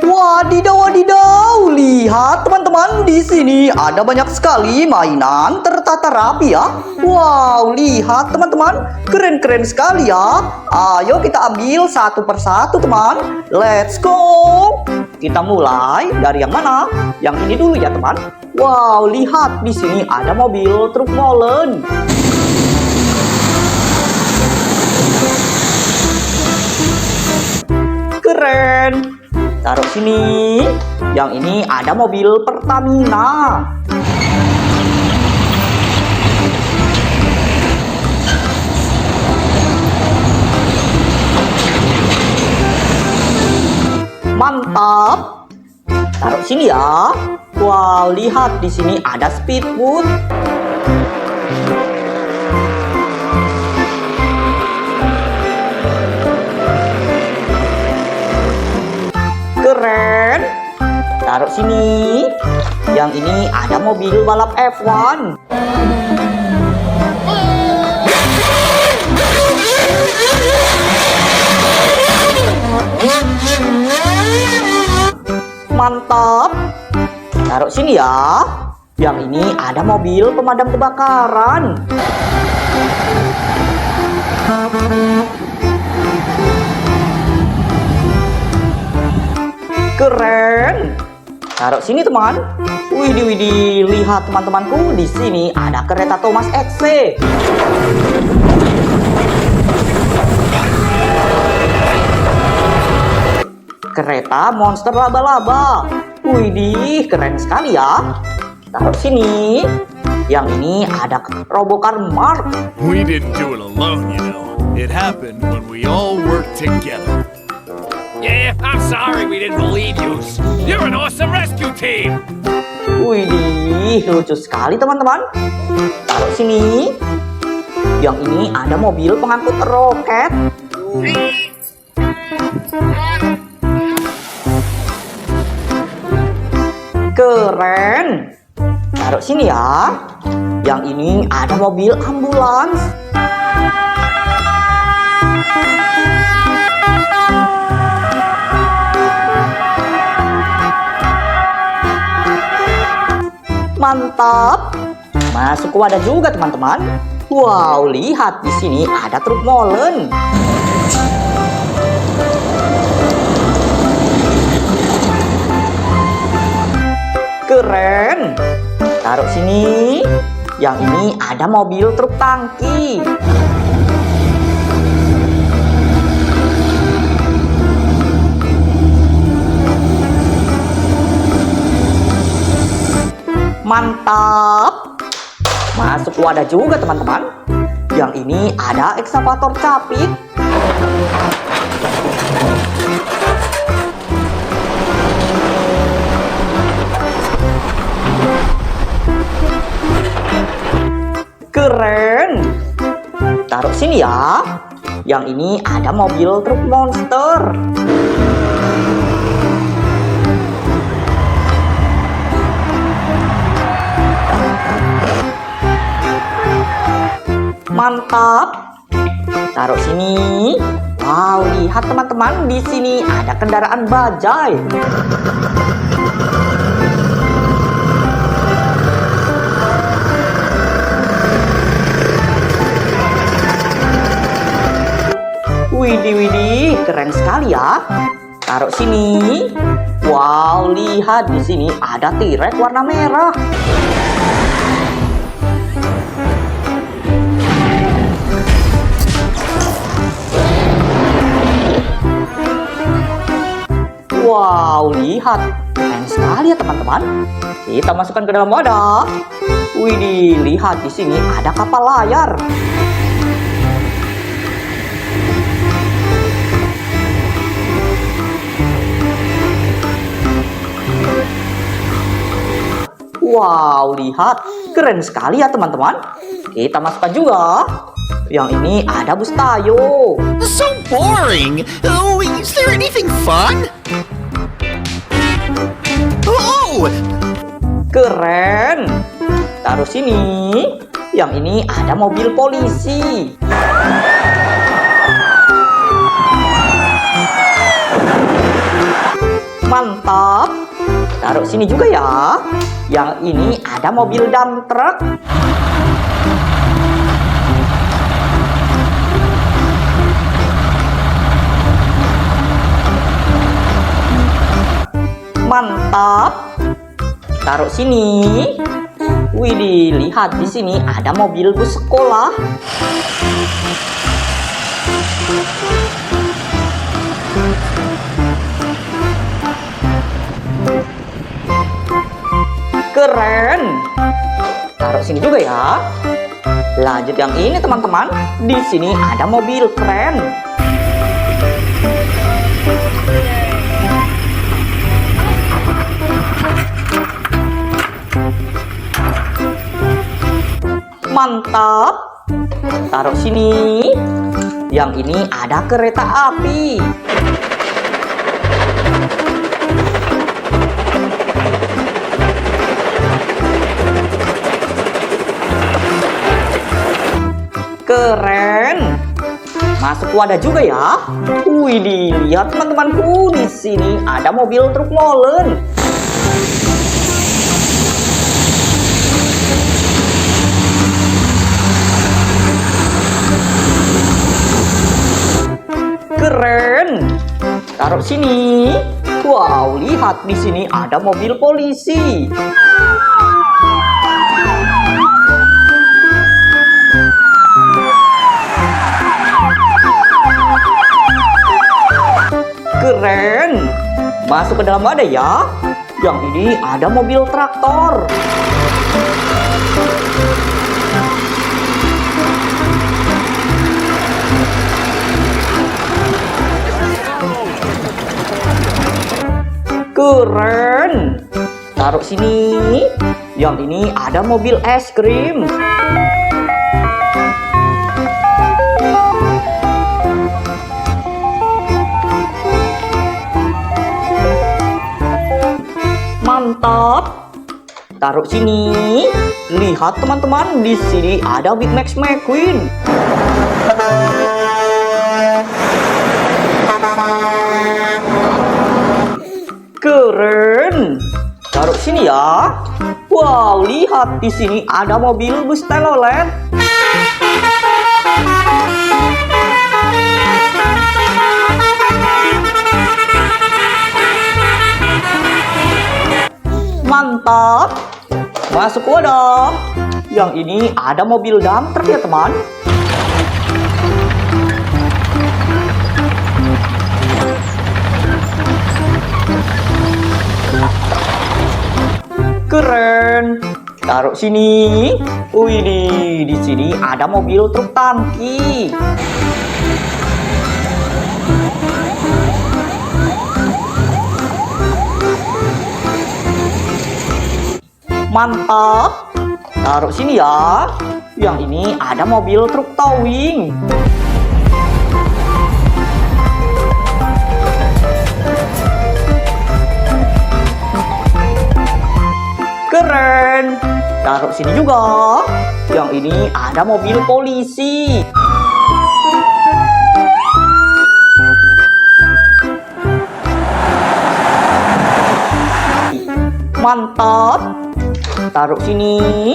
Wadidaw, wadidaw. Lihat teman-teman, di sini ada banyak sekali mainan tertata rapi ya. Wow, lihat teman-teman, keren-keren sekali ya. Ayo kita ambil satu persatu teman. Let's go. Kita mulai dari yang mana? Yang ini dulu ya teman. Wow, lihat di sini ada mobil truk molen. Keren. Taruh sini. Yang ini ada mobil Pertamina. Mantap. Taruh sini ya. Wow, lihat di sini ada speedboat. Keren. Taruh sini. Yang ini ada mobil balap F1. Mantap. Taruh sini ya. Yang ini ada mobil pemadam kebakaran. Keren. Taruh sini teman. Widih, widih. Lihat teman-temanku, di sini ada kereta Thomas X. Kereta monster laba-laba. Widih, keren sekali ya. Taruh sini. Yang ini ada Robocar Mark. We didn't do it alone, you know. It happened when we all worked together. Yeah, I'm sorry we didn't believe you. You're an awesome rescue team. Widih, lucu sekali teman-teman. Taruh sini. Yang ini ada mobil pengangkut roket. Keren. Taruh sini ya. Yang ini ada mobil ambulans. Mantap. Masuk ke wadah juga teman-teman. Wow, lihat di sini ada truk molen. Keren. Taruh sini. Yang ini ada mobil truk tangki. Mantap. Masuk wadah juga teman-teman. Yang ini ada ekskavator capit. Keren. Taruh sini ya. Yang ini ada mobil truk monster. Mantap. Taruh sini. Wow, lihat teman-teman, di sini ada kendaraan bajai. Widih, widih, keren sekali ya. Taruh sini. Wow, lihat di sini ada T-Rex warna merah. Wow, lihat. Keren sekali ya teman-teman. Kita masukkan ke dalam wadah. Widih, lihat di sini ada kapal layar. Wow, lihat. Keren sekali ya teman-teman. Kita masukkan juga. Yang ini ada bus Tayo. So boring. Oh, is there anything fun? Oh! Keren. Taruh sini. Yang ini ada mobil polisi. Mantap. Taruh sini juga ya. Yang ini ada mobil dump truck. Mantap. Taruh sini. Widih, lihat di sini ada mobil bus sekolah. Keren. Taruh sini juga ya. Lanjut yang ini teman-teman. Di sini ada mobil keren. Mantap. Taruh sini. Yang ini ada kereta api. Keren. Masuk wadah juga ya. Wih, lihat teman-temanku, di sini ada mobil truk molen. Keren. Taruh sini. Wow, lihat di sini ada mobil polisi. Keren. Masuk ke dalam wadah ya. Yang ini ada mobil traktor. Keren. Taruh sini. Yang ini ada mobil es krim. Mantap. Taruh sini. Lihat teman-teman, di sini ada Big Max McQueen. Keren. Taruh sini ya. Wow, lihat di sini ada mobil bus telolet. Mantap. Masuk wadah. Yang ini ada mobil dump truck ya teman. Keren. Taruh sini. Wih, di sini ada mobil truk tangki. Mantap. Taruh sini ya. Yang ini ada mobil truk towing. Keren. Taruh sini juga. Yang ini ada mobil polisi. Mantap. Taruh sini.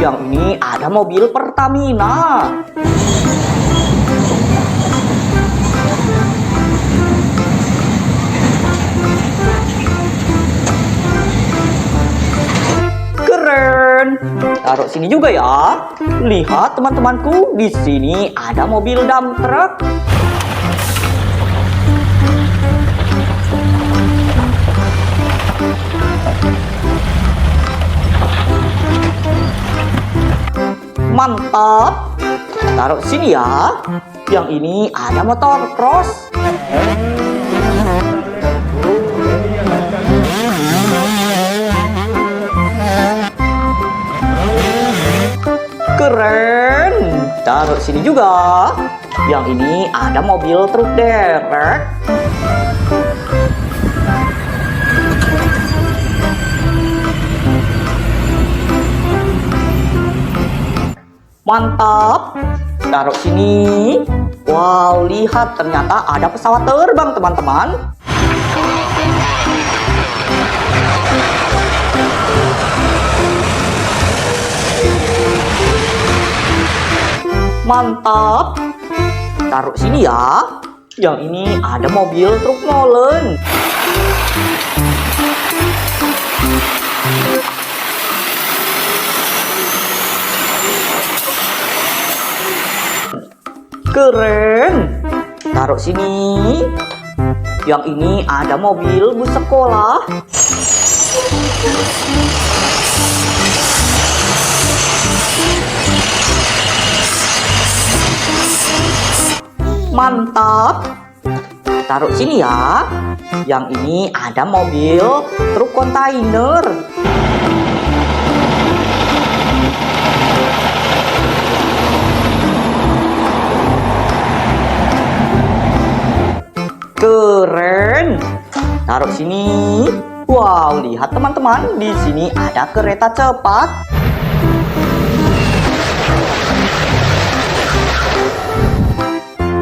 Yang ini ada mobil Pertamina. Keren. Taruh sini juga ya. Lihat teman-temanku, di sini ada mobil dump truck. Mantap. Taruh sini ya. Yang ini ada motor cross. Keren. Taruh sini juga. Yang ini ada mobil truk derek. Mantap. Taruh sini. Wow, lihat ternyata ada pesawat terbang teman-teman. Mantap. Taruh sini ya. Yang ini ada mobil truk molen. Keren. Taruh sini. Yang ini ada mobil bus sekolah. Mantap. Taruh sini ya. Yang ini ada mobil truk kontainer. Keren. Taruh sini. Wow, lihat teman-teman, di sini ada kereta cepat.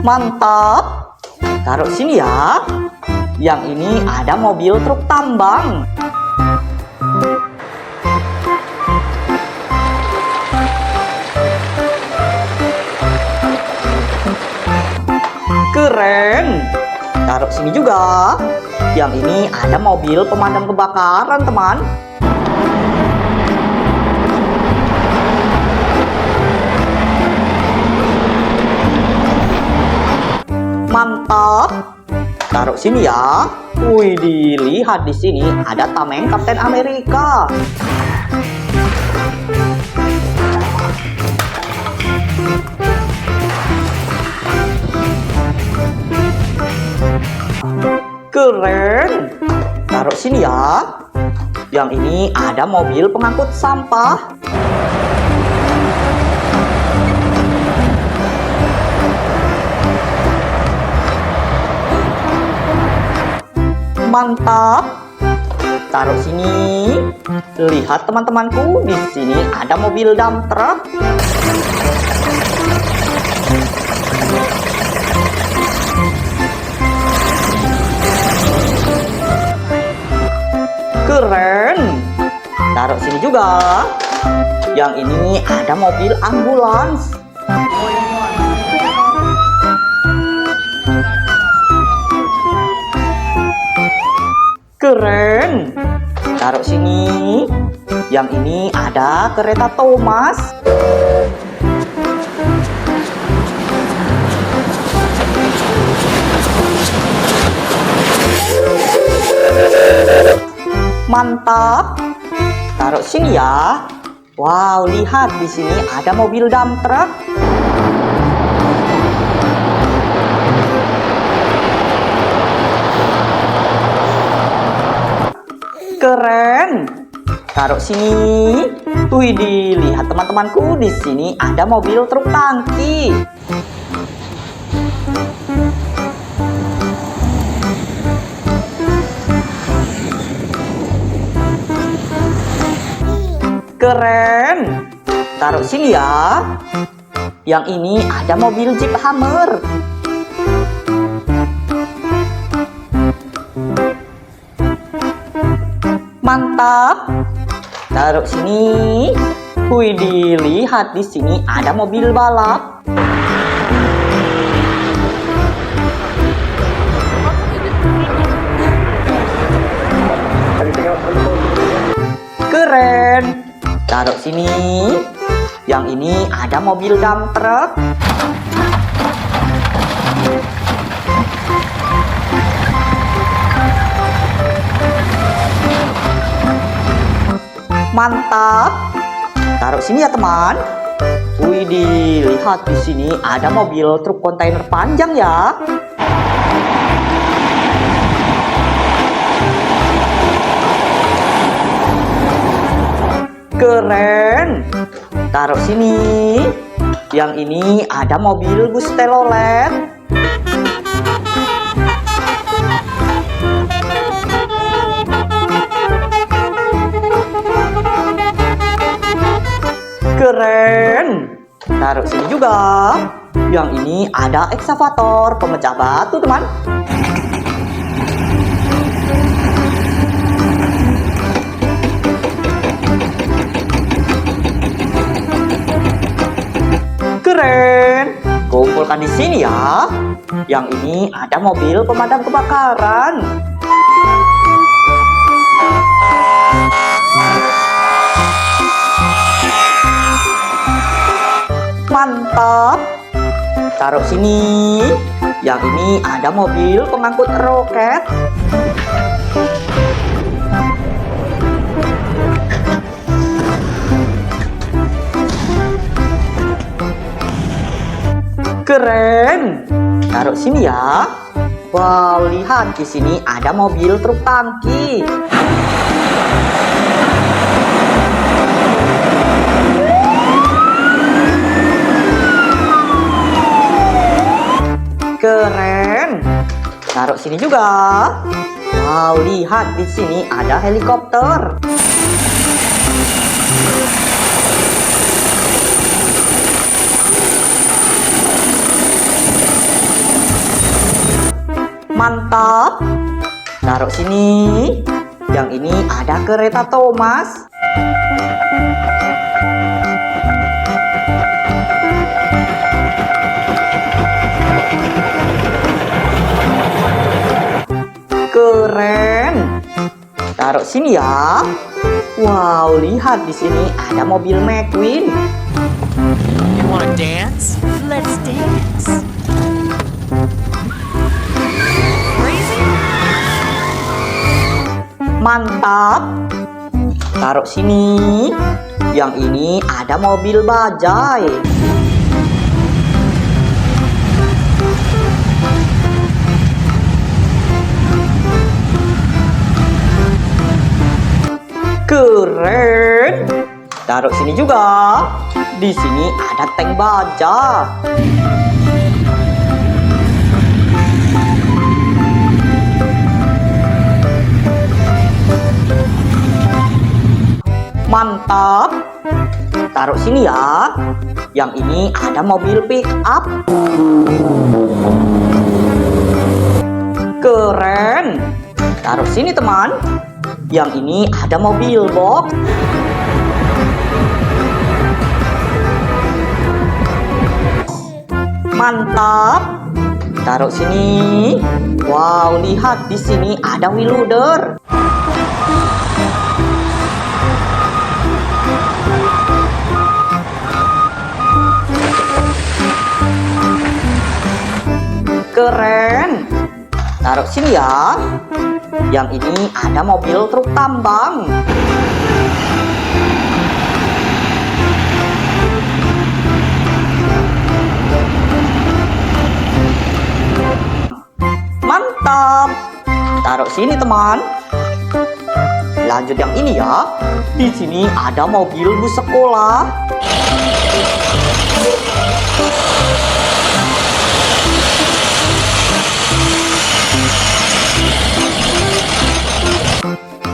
Mantap. Taruh sini ya. Yang ini ada mobil truk tambang. Keren. Taruh sini juga. Yang ini ada mobil pemadam kebakaran, teman. Mantap. Taruh sini ya. Wih, dilihat di sini ada tameng Kapten Amerika. Keren. Taruh sini ya. Yang ini ada mobil pengangkut sampah. Mantap. Taruh sini. Lihat teman-temanku, di sini ada mobil dump truck. Keren. Taruh sini juga. Yang ini ada mobil ambulans. Keren. Taruh sini. Yang ini ada kereta Thomas. Mantap. Taruh sini ya. Wow, lihat di sini ada mobil dump truck. Keren. Taruh sini. Wih, dilihat teman-temanku, di sini ada mobil truk tangki. Keren. Taruh sini ya. Yang ini ada mobil Jeep Hummer. Mantap. Taruh sini. Wih, dilihat di sini ada mobil balap. Keren. Taruh sini. Yang ini ada mobil dump truck. Mantap. Taruh sini ya, teman. Wih, dilihat di sini ada mobil truk kontainer panjang ya. Keren. Taruh sini. Yang ini ada mobil bus telolet. Keren. Taruh sini juga. Yang ini ada ekskavator pemecah batu, teman. Keren. Kumpulkan di sini ya. Yang ini ada mobil pemadam kebakaran. Mantap. Taruh sini. Yang ini ada mobil pengangkut roket. Keren. Taruh sini ya. Wow, lihat di sini ada mobil truk tangki. Keren. Taruh sini juga. Wow, lihat di sini ada helikopter. Mantap. Taruh sini. Yang ini ada kereta Thomas. Keren. Taruh sini ya. Wow, lihat di sini ada mobil McQueen. You wanna dance? Let's dance. Crazy? Mantap. Taruh sini. Yang ini ada mobil bajai. Keren. Taruh sini juga. Di sini ada tank baja. Mantap. Taruh sini ya. Yang ini ada mobil pick up. Keren. Taruh sini teman. Yang ini ada mobil box. Mantap. Taruh sini. Wow, lihat di sini ada wheel loader. Keren. Taruh sini ya. Yang ini ada mobil truk tambang. Mantap. Taruh sini teman. Lanjut yang ini ya. Di sini ada mobil bus sekolah.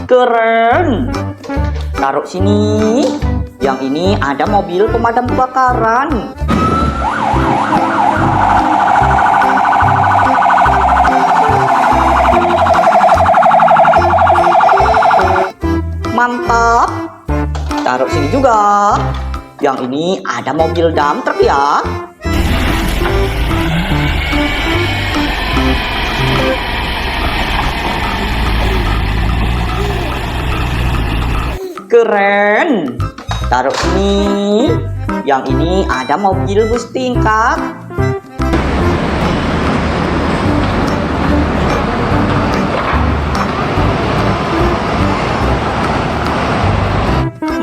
Keren. Taruh sini. Yang ini ada mobil pemadam kebakaran. Mantap. Taruh sini juga. Yang ini ada mobil dump truck ya. Keren. Taruh sini. Yang ini ada mobil bus tingkat.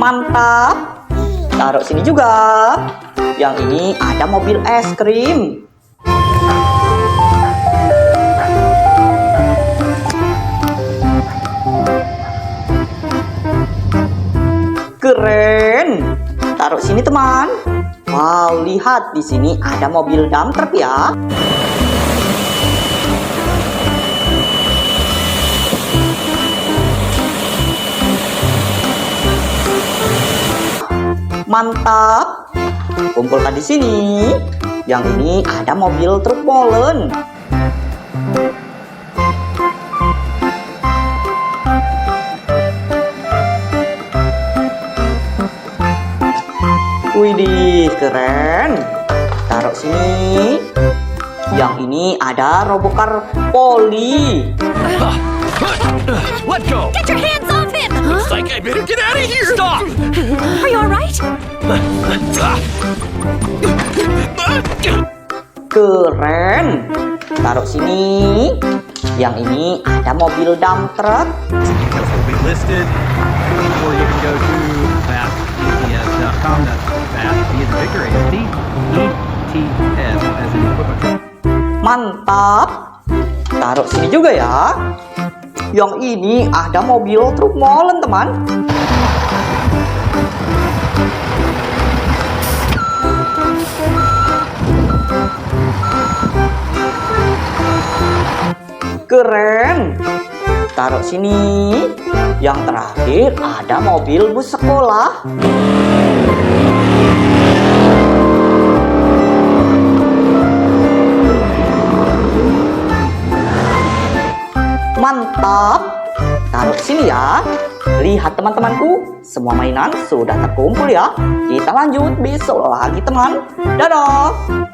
Mantap. Taruh sini juga. Yang ini ada mobil es krim. Keren. Taruh sini teman. Wow, lihat di sini ada mobil dump truck ya. Mantap. Kumpulkan di sini. Yang ini ada mobil truk molen. Widih, keren. taruh sini. Yang ini ada robokar poli. Let go! Get your hands off him! Looks like I better get out of here! Stop! Are you alright? Keren. Taruh sini. Yang ini ada mobil dump truck. Details will be listed, or you can go to fastets.com. That's fast, B as in Victor, AST, ETS as in equipment. Mantap. Taruh sini juga ya. Yang ini ada mobil truk molen, teman. Keren. Taruh sini. Yang terakhir ada mobil bus sekolah. Mantap. Taruh sini ya. Lihat teman-temanku, semua mainan sudah terkumpul ya. Kita lanjut besok lagi teman. Dadah.